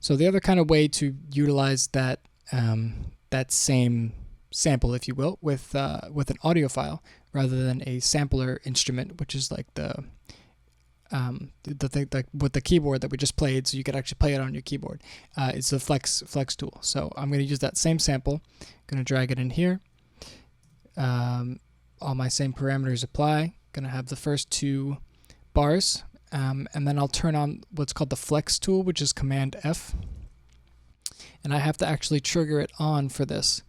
So the other kind of way to utilize that same sample, if you will, with an audio file rather than a sampler instrument, which is like the thing like with the keyboard that we just played, so you could actually play it on your keyboard. It's the flex tool. So I'm going to use that same sample. I'm going to drag it in here. All my same parameters apply. Going to have the first two bars, and then I'll turn on what's called the flex tool, which is Command F. And I have to actually trigger it on for this,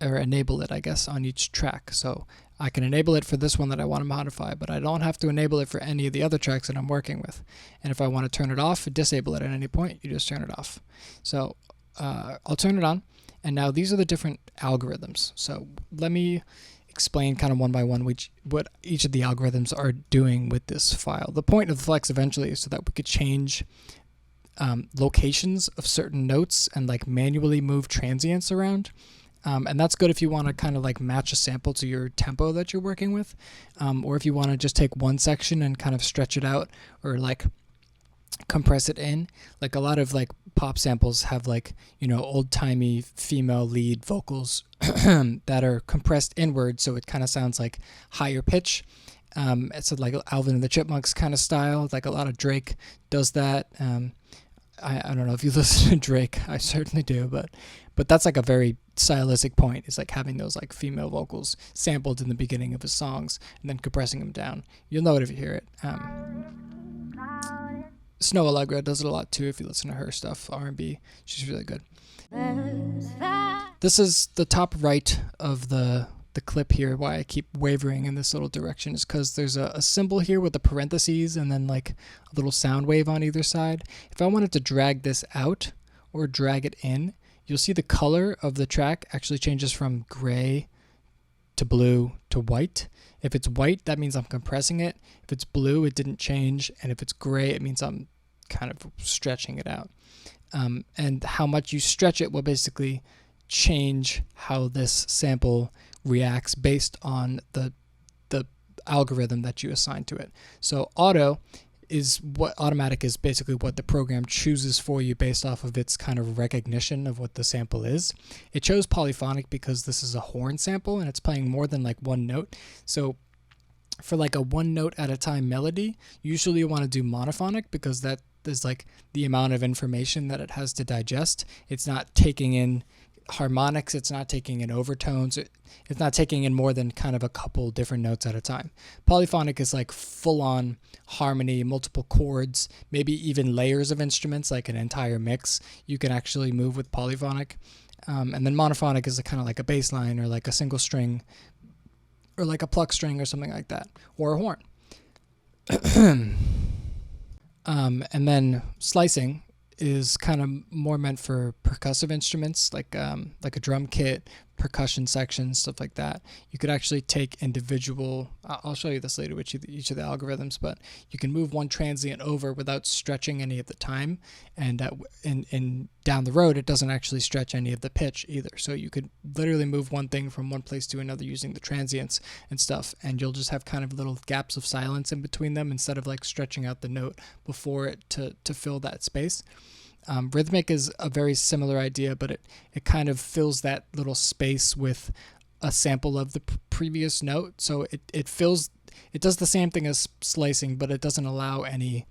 or enable it, I guess, on each track. So I can enable it for this one that I want to modify, but I don't have to enable it for any of the other tracks that I'm working with. And if I want to turn it off, disable it at any point, you just turn it off. So I'll turn it on, and now these are the different algorithms. So let me explain kind of one by one what each of the algorithms are doing with this file. The point of the flex eventually is so that we could change locations of certain notes and like manually move transients around. And that's good if you want to kind of like match a sample to your tempo that you're working with, or if you want to just take one section and kind of stretch it out or like compress it in. Like a lot of like pop samples have like, you know, old-timey female lead vocals that are compressed inward, so it kind of sounds like higher pitch. It's like Alvin and the Chipmunks kind of style. Like a lot of Drake does that. I don't know if you listen to Drake. I certainly do, but that's like a very stylistic point. It's like having those like female vocals sampled in the beginning of his songs and then compressing them down. You'll know it if you hear it. Snow Allegra does it a lot too if you listen to her stuff, R&B. She's really good. This is the top right of the clip here. Why I keep wavering in this little direction is because there's a symbol here with the parentheses and then like a little sound wave on either side. If I wanted to drag this out or drag it in, you'll see the color of the track actually changes from gray to blue to white. If it's white, that means I'm compressing it. If it's blue, it didn't change. And if it's gray, it means I'm kind of stretching it out. And how much you stretch it will basically change how this sample reacts based on the algorithm that you assign to it. So automatic is basically what the program chooses for you based off of its kind of recognition of what the sample is. It chose polyphonic because this is a horn sample and it's playing more than like one note. So for like a one note at a time melody, usually you want to do monophonic because that is like the amount of information that it has to digest. It's not taking in harmonics, it's not taking in overtones, it's not taking in more than kind of a couple different notes at a time. Polyphonic is like full-on harmony, multiple chords, maybe even layers of instruments, like an entire mix you can actually move with polyphonic. And then monophonic is kind of like a bass line or like a single string or like a pluck string or something like that, or a horn. And then slicing is kind of more meant for percussive instruments, like a drum kit, percussion sections, stuff like that. You could actually take individual, I'll show you this later with each of the algorithms, but you can move one transient over without stretching any of the time, and down the road it doesn't actually stretch any of the pitch either. So you could literally move one thing from one place to another using the transients and stuff, and you'll just have kind of little gaps of silence in between them instead of like stretching out the note before it to fill that space. Rhythmic is a very similar idea, but it kind of fills that little space with a sample of the previous note. So it does the same thing as slicing, but it doesn't allow any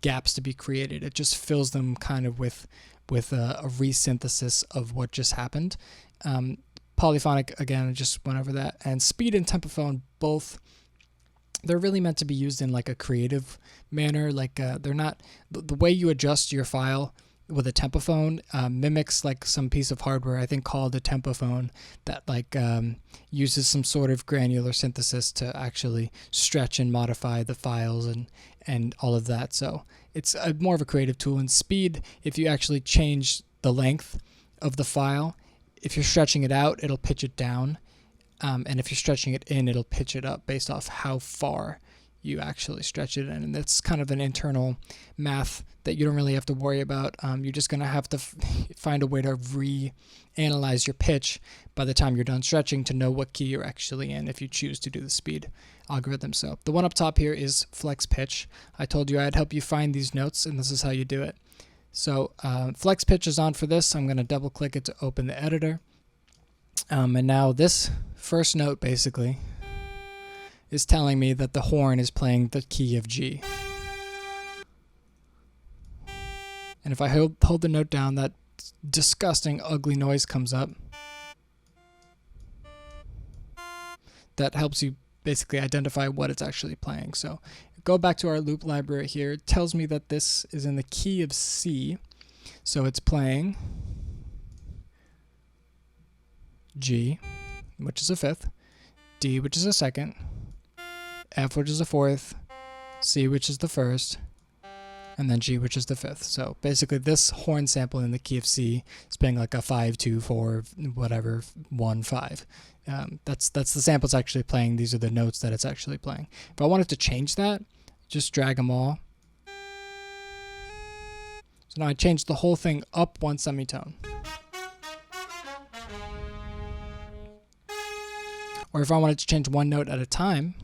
gaps to be created. It just fills them kind of with a resynthesis of what just happened. Polyphonic, again, I just went over that. And speed and tempophone, both, they're really meant to be used in like a creative manner. Like they're not, the way you adjust your file with a tempophone mimics like some piece of hardware, I think called a tempophone, that like uses some sort of granular synthesis to actually stretch and modify the files and all of that. So it's more of a creative tool. And speed, if you actually change the length of the file, if you're stretching it out, it'll pitch it down. And if you're stretching it in, it'll pitch it up based off how far you actually stretch it in. And that's kind of an internal math that you don't really have to worry about. You're just going to have to find a way to reanalyze your pitch by the time you're done stretching to know what key you're actually in if you choose to do the speed algorithm. So the one up top here is flex pitch. I told you I'd help you find these notes, and this is how you do it. So flex pitch is on for this. I'm going to double click it to open the editor. And now this first note basically is telling me that the horn is playing the key of G. And if I hold the note down, that disgusting, ugly noise comes up. That helps you basically identify what it's actually playing. So go back to our loop library here. It tells me that this is in the key of C. So it's playing G, which is a fifth, D, which is a second, F, which is a fourth, C, which is the first, and then G, which is the fifth. So basically this horn sample in the key of C is playing like a 5, 2, 4, whatever, 1, 5. That's the sample it's actually playing. These are the notes that it's actually playing. If I wanted to change that, just drag them all. So now I changed the whole thing up one semitone. Or if I wanted to change one note at a time,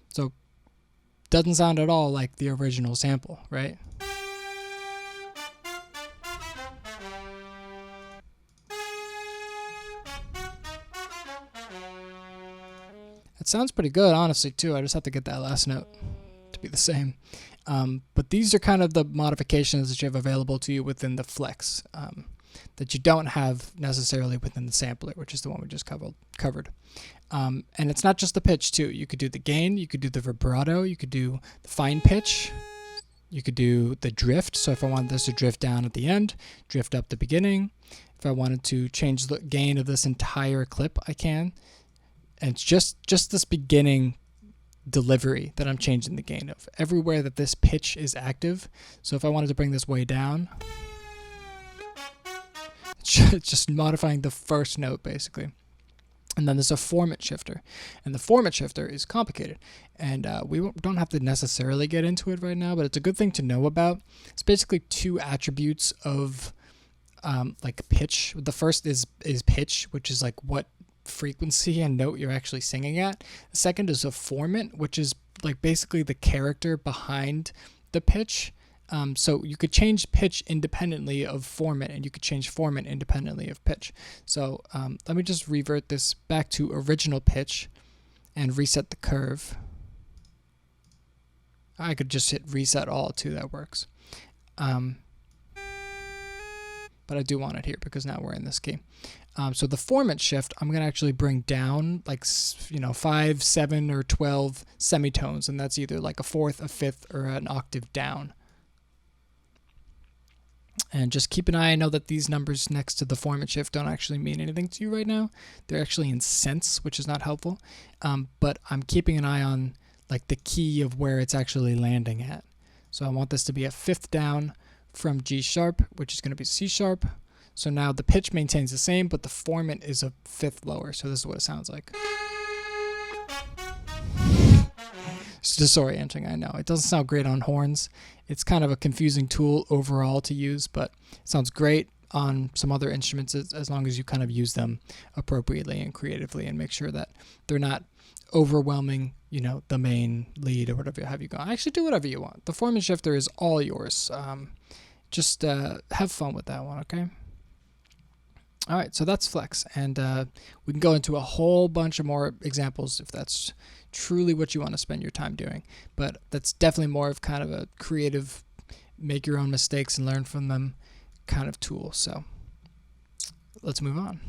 so doesn't sound at all like the original sample, right? It sounds pretty good, honestly, too. I just have to get that last note to be the same. But these are kind of the modifications that you have available to you within the flex that you don't have necessarily within the sampler, which is the one we just covered. And it's not just the pitch, too. You could do the gain, you could do the vibrato, you could do the fine pitch, you could do the drift. So if I wanted this to drift down at the end, drift up the beginning. If I wanted to change the gain of this entire clip, I can. And it's just this beginning delivery that I'm changing the gain of. Everywhere that this pitch is active. So if I wanted to bring this way down, it's just modifying the first note, basically. And then there's a format shifter. And the format shifter is complicated. And we don't have to necessarily get into it right now, but it's a good thing to know about. It's basically two attributes of like pitch. The first is pitch, which is like what frequency and note you're actually singing at. The second is a formant, which is like basically the character behind the pitch. So you could change pitch independently of formant, and you could change formant independently of pitch. So let me just revert this back to original pitch and reset the curve. I could just hit reset all too, that works. But I do want it here because now we're in this key. So the formant shift, I'm going to actually bring down like, 5, 7, or 12 semitones, and that's either like a fourth, a fifth, or an octave down. And just keep an eye. I know that these numbers next to the format shift don't actually mean anything to you right now. They're actually in cents, which is not helpful. But I'm keeping an eye on like the key of where it's actually landing at. So I want this to be a fifth down from G sharp, which is going to be C sharp. So now the pitch maintains the same, but the formant is a fifth lower. So this is what it sounds like. It's disorienting, I know. It doesn't sound great on horns. It's kind of a confusing tool overall to use, but it sounds great on some other instruments as long as you kind of use them appropriately and creatively and make sure that they're not overwhelming, the main lead or whatever have you go. Actually, do whatever you want. The formant shifter is all yours. Just have fun with that one, okay? All right, so that's flex, and we can go into a whole bunch of more examples if that's truly what you want to spend your time doing. But that's definitely more of kind of a creative, make your own mistakes and learn from them kind of tool. So let's move on.